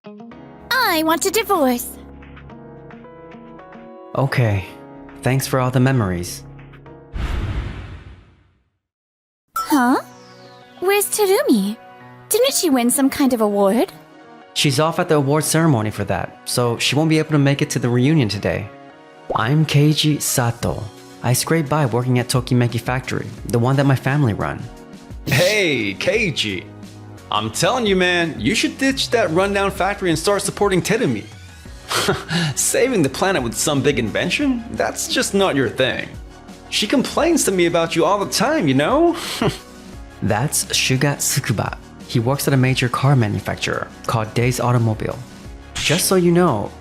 I want a divorce. Okay, thanks for all the memories. Huh? Where's Terumi? Didn't she win some kind of award? She's off at the award ceremony for that, so she won't be able to make it to the reunion today. I'm Keiji Sato. I scraped by working at Tokimeki Factory, the one that my family run. Hey, Keiji. I'm telling you, man, you should ditch that rundown factory and start supporting Terumi. Saving the planet with some big invention? That's just not your thing. She complains to me about you all the time, you know? That's Shuga Tsukuba. He works at a major car manufacturer called Days Automobile. Just so you know,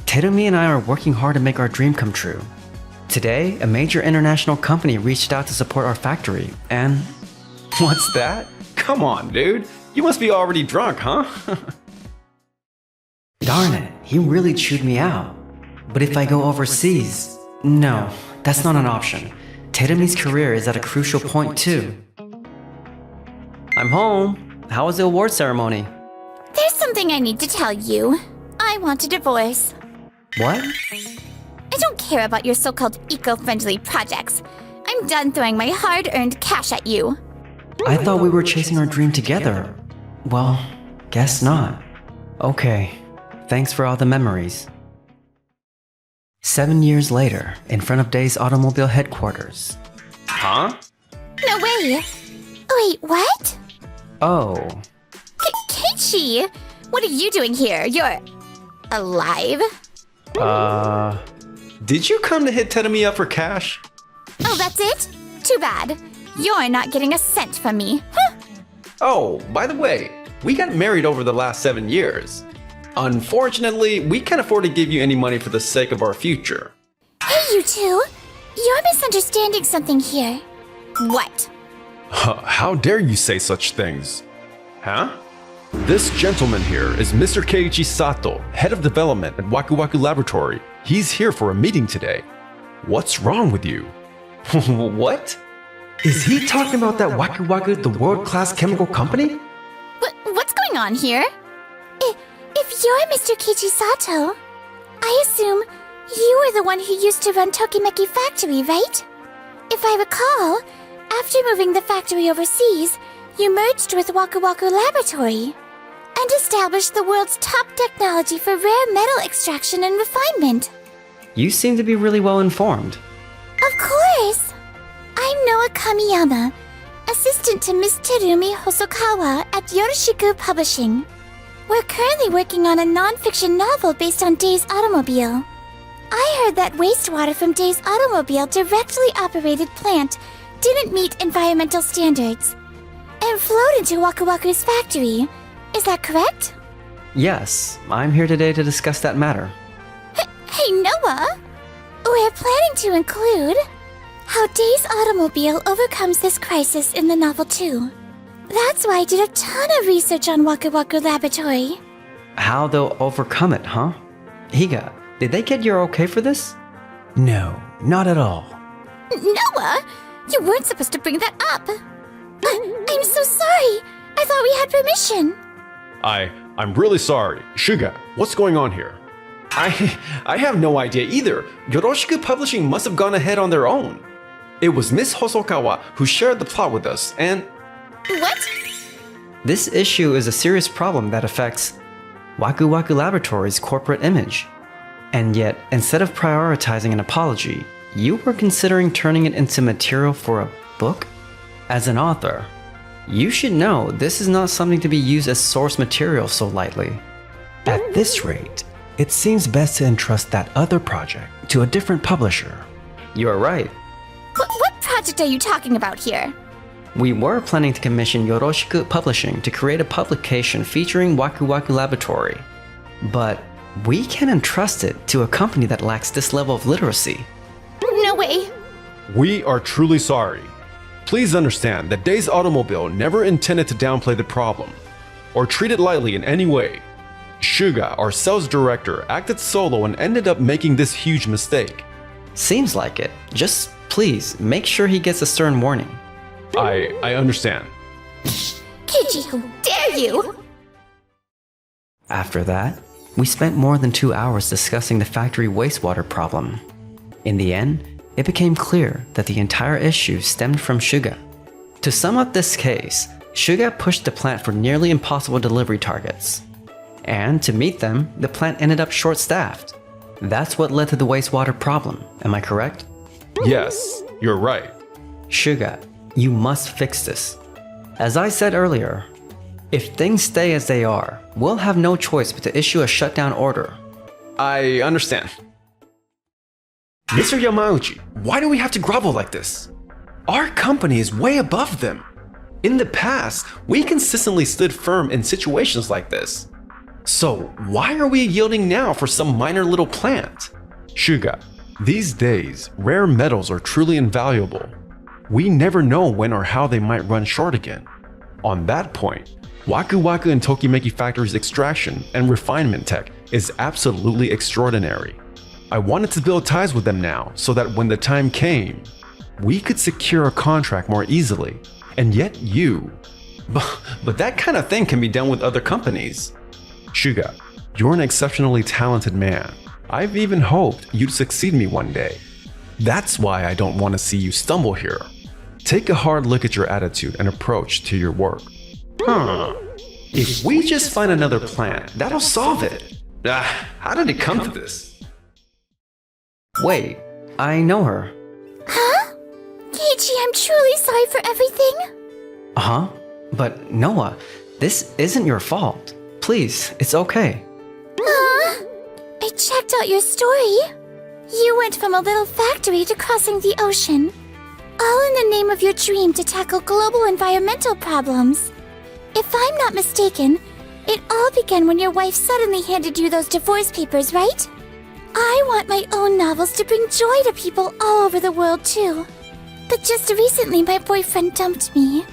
Terumi and I are working hard to make our dream come true. Today, a major international company reached out to support our factory, and... What's that? Come on, dude. You must be already drunk, huh? Darn it, he really chewed me out. But if I go overseas... No, that's not an option. Terumi's career is at a crucial point too. I'm home. How was the award ceremony? There's something I need to tell you. I want a divorce. What? I don't care about your so-called eco-friendly projects. I'm done throwing my hard-earned cash at you. I thought we were chasing our dream together. Well, guess not. Okay, thanks for all the memories. 7 years later, in front of Days Automobile headquarters. Huh? No way! Wait, what? Oh, Keiichi! What are you doing here? You're... alive? Did you come to hit Terumi up for cash? Oh, that's it? Too bad. You're not getting a cent from me. Huh. Oh, by the way, we got married over the last 7 years. Unfortunately, we can't afford to give you any money for the sake of our future. Hey, you two! You're misunderstanding something here. What? How dare you say such things? Huh? This gentleman here is Mr. Keiji Sato, head of development at Waku Waku Laboratory. He's here for a meeting today. What's wrong with you? What? Is he talking about that Waku Waku, the world-class chemical company? What's going on here? If you're Mr. Keiji Sato, I assume you were the one who used to run Tokimeki Factory, right? If I recall, after moving the factory overseas, you merged with Waku Waku Laboratory and established the world's top technology for rare metal extraction and refinement. you seem to be really well informed. Of course! I'm Noa Kamiyama, assistant to Miss Terumi Hosokawa at Yoroshiku Publishing. We're currently working on a non-fiction novel based on Days Automobile. I heard that wastewater from Days Automobile directly operated plant didn't meet environmental standards and flowed into Waku Waku's factory. Is that correct? Yes, I'm here today to discuss that matter. Hey, Noah! We're planning to include how Days Automobile overcomes this crisis in the novel too. That's why I did a ton of research on Waku Waku Laboratory. How they'll overcome it, huh? Higa, did they get your okay for this? No, not at all. Noah! You weren't supposed to bring that up! I'm so sorry! I thought we had permission! I'm really sorry. Shuga, what's going on here? I have no idea either. Yoroshiku Publishing must have gone ahead on their own. It was Miss Hosokawa who shared the plot with us, and... What? This issue is a serious problem that affects Waku Waku Laboratory's corporate image. And yet, instead of prioritizing an apology, you were considering turning it into material for a book? As an author, you should know this is not something to be used as source material so lightly. At this rate, it seems best to entrust that other project to a different publisher. You are right. What project are you talking about here? We were planning to commission Yoroshiku Publishing to create a publication featuring Waku Waku Laboratory. But we can't entrust it to a company that lacks this level of literacy. No way! We are truly sorry. Please understand that Days Automobile never intended to downplay the problem or treat it lightly in any way. Shuga, our sales director, acted solo and ended up making this huge mistake. Seems like it. Just please make sure he gets a stern warning. I understand. Keiji, how dare you! After that, we spent more than 2 hours discussing the factory wastewater problem. In the end, it became clear that the entire issue stemmed from Suga. To sum up this case, Suga pushed the plant for nearly impossible delivery targets. And to meet them, the plant ended up short-staffed. That's what led to the wastewater problem, am I correct? Yes, you're right. Suga, you must fix this. As I said earlier, if things stay as they are, we'll have no choice but to issue a shutdown order. I understand. Mr. Yamauchi, why do we have to grovel like this? Our company is way above them. In the past, we consistently stood firm in situations like this. So why are we yielding now for some minor little plant? Suga, these days, rare metals are truly invaluable. We never know when or how they might run short again. On that point, Waku Waku and Tokimeki Factory's extraction and refinement tech is absolutely extraordinary. I wanted to build ties with them now so that when the time came, we could secure a contract more easily. And yet you... But that kind of thing can be done with other companies. Suga, you're an exceptionally talented man. I've even hoped you'd succeed me one day. That's why I don't want to see you stumble here. Take a hard look at your attitude and approach to your work. If we just find another plant, that'll solve it. How did it come to this? Wait, I know her. Huh? Keiichi, I'm truly sorry for everything. Uh-huh. But Noah, this isn't your fault. Please, it's okay. I checked out your story. You went from a little factory to crossing the ocean, all in the name of your dream to tackle global environmental problems. If I'm not mistaken, it all began when your wife suddenly handed you those divorce papers, right? I want my own novels to bring joy to people all over the world too. But just recently my boyfriend dumped me.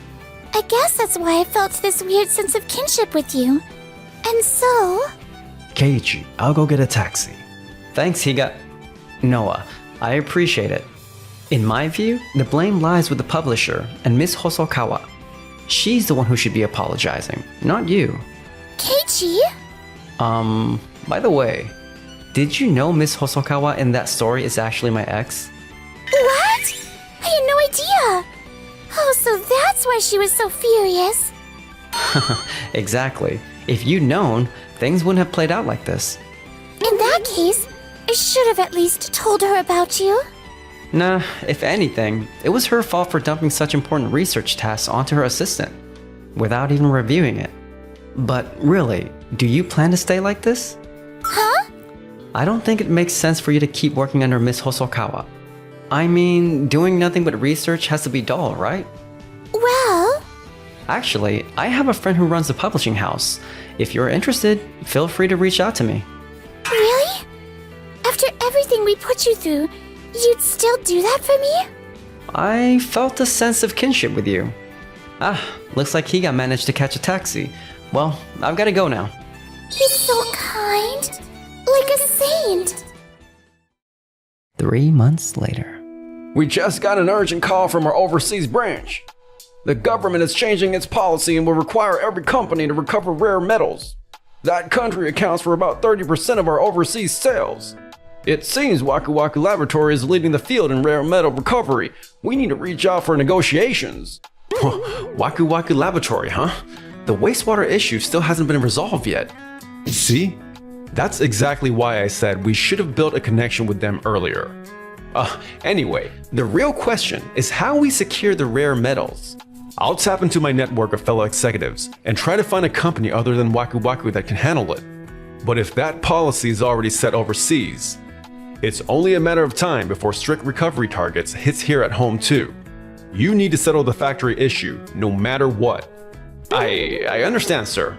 I guess that's why I felt this weird sense of kinship with you. And so... Keiichi, I'll go get a taxi. Thanks, Higa. Noah, I appreciate it. In my view, the blame lies with the publisher and Miss Hosokawa. She's the one who should be apologizing, not you. Keiichi? By the way, did you know Miss Hosokawa in that story is actually my ex? What? I had no idea. Oh, so that's why she was so furious. Exactly. If you'd known, things wouldn't have played out like this. In that case, I should have at least told her about you. Nah, if anything, it was her fault for dumping such important research tasks onto her assistant, without even reviewing it. But really, do you plan to stay like this? Huh? I don't think it makes sense for you to keep working under Miss Hosokawa. I mean, doing nothing but research has to be dull, right? Well... Actually, I have a friend who runs a publishing house. If you're interested, feel free to reach out to me. Really? After everything we put you through, you'd still do that for me? I felt a sense of kinship with you. Looks like Higa managed to catch a taxi. Well, I've got to go now. He's so kind. Like a saint. 3 months later. We just got an urgent call from our overseas branch. The government is changing its policy and will require every company to recover rare metals. That country accounts for about 30% of our overseas sales. It seems Waku Waku Laboratory is leading the field in rare metal recovery. We need to reach out for negotiations. Waku Waku Laboratory, huh? The wastewater issue still hasn't been resolved yet. See? That's exactly why I said we should have built a connection with them earlier. Anyway, the real question is how we secure the rare metals. I'll tap into my network of fellow executives and try to find a company other than Waku Waku that can handle it. But if that policy is already set overseas, it's only a matter of time before strict recovery targets hits here at home too. You need to settle the factory issue, no matter what. I understand, sir.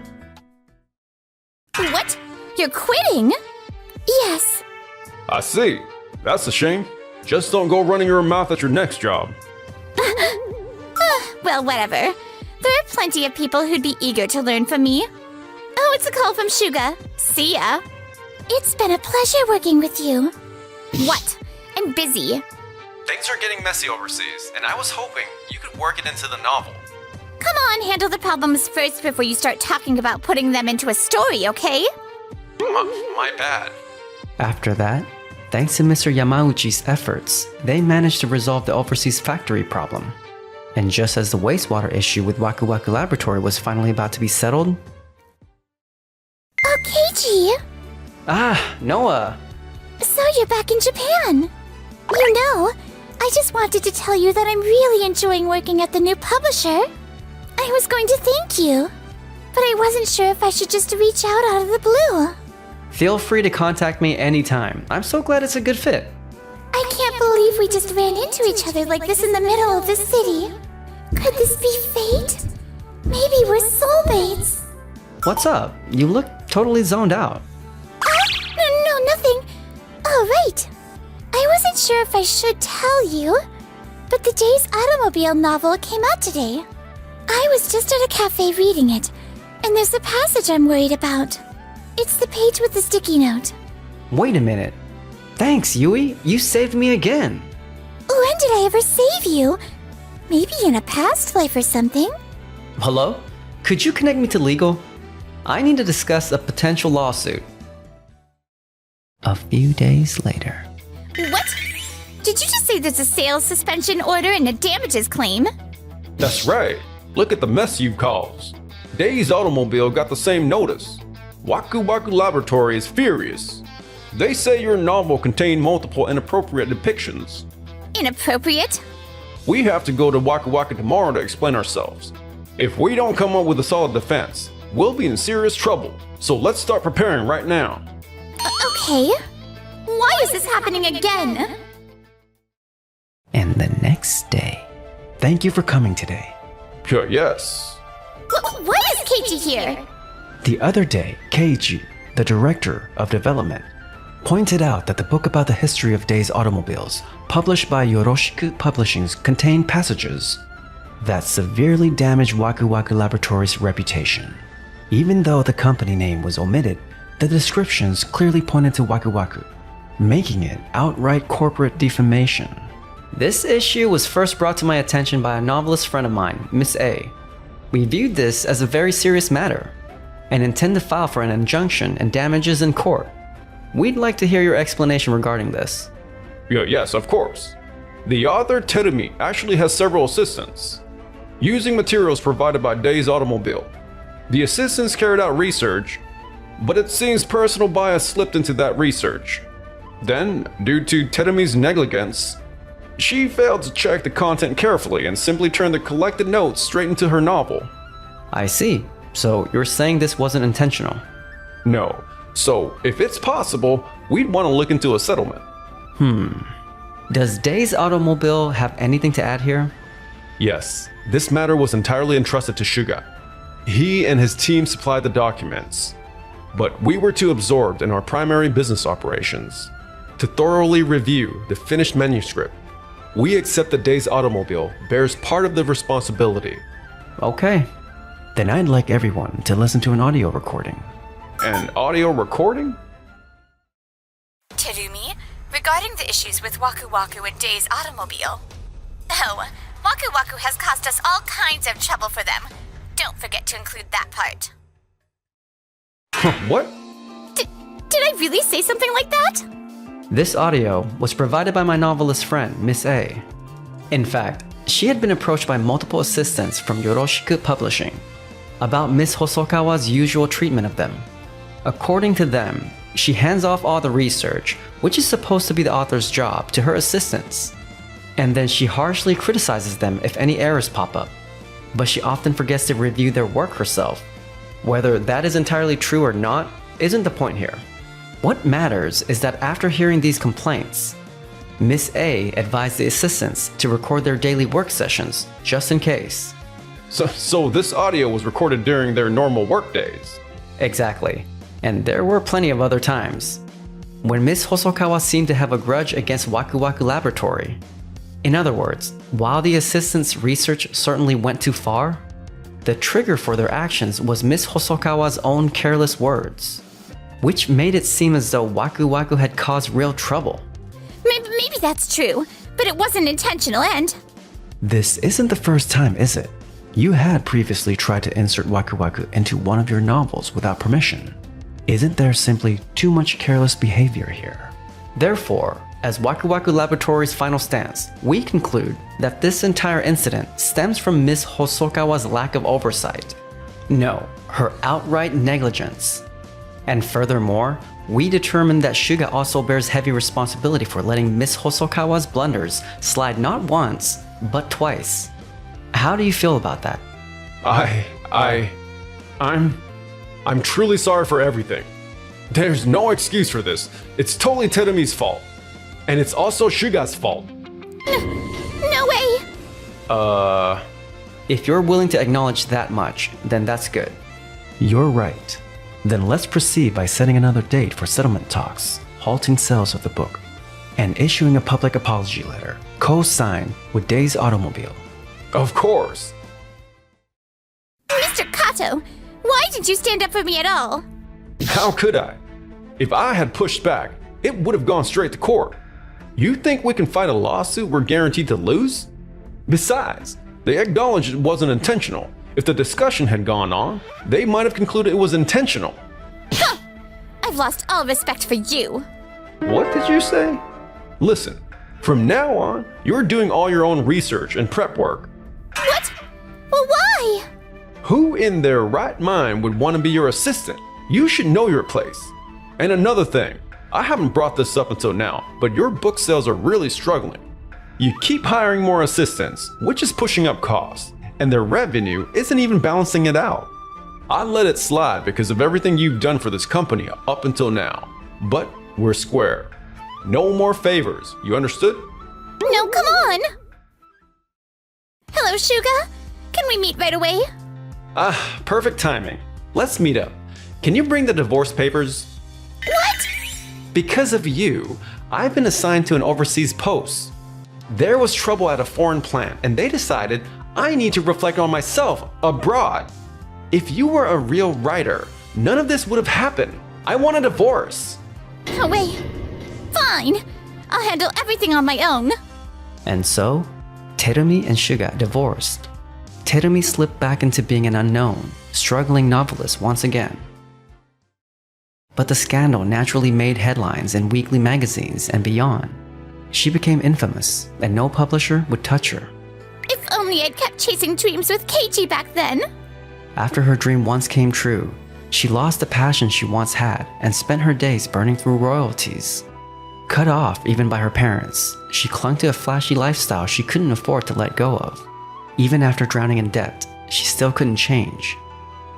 What? You're quitting? Yes. I see. That's a shame. Just don't go running your mouth at your next job. Well, whatever. There are plenty of people who'd be eager to learn from me. Oh, it's a call from Suga. See ya. It's been a pleasure working with you. What? I'm busy. Things are getting messy overseas, and I was hoping you could work it into the novel. Come on, handle the problems first before you start talking about putting them into a story, okay? My bad. After that, thanks to Mr. Yamauchi's efforts, they managed to resolve the overseas factory problem. And just as the wastewater issue with Waku Waku Laboratory was finally about to be settled... Oh, Keiji! Ah, Noah! So you're back in Japan! You know, I just wanted to tell you that I'm really enjoying working at the new publisher. I was going to thank you, but I wasn't sure if I should just reach out of the blue. Feel free to contact me anytime. I'm so glad it's a good fit. I can't believe we just ran into each other like this in the middle of the city. Could this be fate? Maybe we're soulmates. What's up? You look totally zoned out. No, nothing. Oh, right. I wasn't sure if I should tell you, but the Days Automobile novel came out today. I was just at a cafe reading it, and there's a passage I'm worried about. It's the page with the sticky note. Wait a minute. Thanks, Yui. You saved me again. When did I ever save you? Maybe in a past life or something? Hello? Could you connect me to legal? I need to discuss a potential lawsuit. A few days later. What? Did you just say there's a sales suspension order and a damages claim? That's right. Look at the mess you've caused. Days Automobile got the same notice. Waku Waku Laboratory is furious. They say your novel contained multiple inappropriate depictions. Inappropriate? We have to go to Waku Waku tomorrow to explain ourselves. If we don't come up with a solid defense, we'll be in serious trouble. So let's start preparing right now. Okay. Why is this happening again? And the next day. Thank you for coming today. Yes. Why is Keiji here? The other day, Keiji, the director of development, pointed out that the book about the history of Days Automobiles, published by Yoroshiku Publishing, contained passages that severely damaged Waku Waku Laboratory's reputation. Even though the company name was omitted, the descriptions clearly pointed to Waku Waku, making it outright corporate defamation. This issue was first brought to my attention by a novelist friend of mine, Miss A. We viewed this as a very serious matter and intend to file for an injunction and damages in court. We'd like to hear your explanation regarding this. Yes, of course. The author Terumi actually has several assistants, using materials provided by Days Automobile. The assistants carried out research, but it seems personal bias slipped into that research. Then, due to Terumi's negligence, she failed to check the content carefully and simply turned the collected notes straight into her novel. I see. So you're saying this wasn't intentional? No. So, if it's possible, we'd want to look into a settlement. Does Days Automobile have anything to add here? Yes, this matter was entirely entrusted to Shuga. He and his team supplied the documents, but we were too absorbed in our primary business operations to thoroughly review the finished manuscript. We accept that Days Automobile bears part of the responsibility. Okay. Then I'd like everyone to listen to an audio recording. An audio recording? Terumi, regarding the issues with Waku Waku and Days Automobile. Oh, Waku Waku has caused us all kinds of trouble for them. Don't forget to include that part. What? Did I really say something like that? This audio was provided by my novelist friend, Miss A. In fact, she had been approached by multiple assistants from Yoroshiku Publishing about Miss Hosokawa's usual treatment of them. According to them, she hands off all the research, which is supposed to be the author's job, to her assistants. And then she harshly criticizes them if any errors pop up. But she often forgets to review their work herself. Whether that is entirely true or not isn't the point here. What matters is that after hearing these complaints, Miss A advised the assistants to record their daily work sessions, just in case. So this audio was recorded during their normal work days? Exactly. And there were plenty of other times when Miss Hosokawa seemed to have a grudge against Waku Waku Laboratory. In other words, while the assistants' research certainly went too far, the trigger for their actions was Miss Hosokawa's own careless words, which made it seem as though Waku Waku had caused real trouble. Maybe that's true, but it wasn't intentional and... This isn't the first time, is it? You had previously tried to insert Waku Waku into one of your novels without permission. Isn't there simply too much careless behavior here? Therefore, as Waku Waku Laboratory's final stance, we conclude that this entire incident stems from Ms. Hosokawa's lack of oversight. No, her outright negligence. And furthermore, we determine that Shuga also bears heavy responsibility for letting Ms. Hosokawa's blunders slide not once, but twice. How do you feel about that? I'm truly sorry for everything. There's no excuse for this. It's totally Terumi's fault. And it's also Shuga's fault. No way! If you're willing to acknowledge that much, then that's good. You're right. Then let's proceed by setting another date for settlement talks, halting sales of the book, and issuing a public apology letter, co-signed with Days Automobile. Of course. Mr. Kato, why didn't you stand up for me at all? How could I? If I had pushed back, it would have gone straight to court. You think we can fight a lawsuit we're guaranteed to lose? Besides, they acknowledged it wasn't intentional. If the discussion had gone on, they might have concluded it was intentional. Huh! I've lost all respect for you. What did you say? Listen, from now on, you're doing all your own research and prep work. What? Well, why? Who in their right mind would want to be your assistant? You should know your place. And another thing, I haven't brought this up until now, but your book sales are really struggling. You keep hiring more assistants, which is pushing up costs, and their revenue isn't even balancing it out. I let it slide because of everything you've done for this company up until now. But we're square. No more favors, you understood? No, come on! Hello, Shuga? Can we meet right away? Perfect timing. Let's meet up. Can you bring the divorce papers? What? Because of you, I've been assigned to an overseas post. There was trouble at a foreign plant, and they decided I need to reflect on myself abroad. If you were a real writer, none of this would have happened. I want a divorce. Oh, wait. Fine. I'll handle everything on my own. And so, Terumi and Shuga divorced. Terumi slipped back into being an unknown, struggling novelist once again. But the scandal naturally made headlines in weekly magazines and beyond. She became infamous, and no publisher would touch her. If only I'd kept chasing dreams with Keiichi back then. After her dream once came true, she lost the passion she once had and spent her days burning through royalties. Cut off even by her parents, she clung to a flashy lifestyle she couldn't afford to let go of. Even after drowning in debt, she still couldn't change.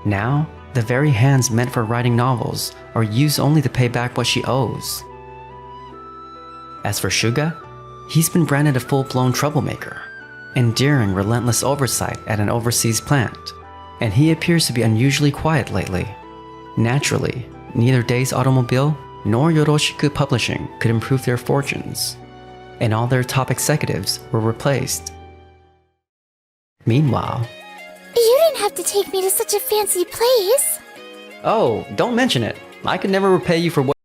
Now, the very hands meant for writing novels are used only to pay back what she owes. As for Shuga, he's been branded a full-blown troublemaker, enduring relentless oversight at an overseas plant, and he appears to be unusually quiet lately. Naturally, neither Days Automobile nor Yoroshiku Publishing could improve their fortunes, and all their top executives were replaced. Meanwhile, You didn't have to take me to such a fancy place. oh, don't mention it. I could never repay you for what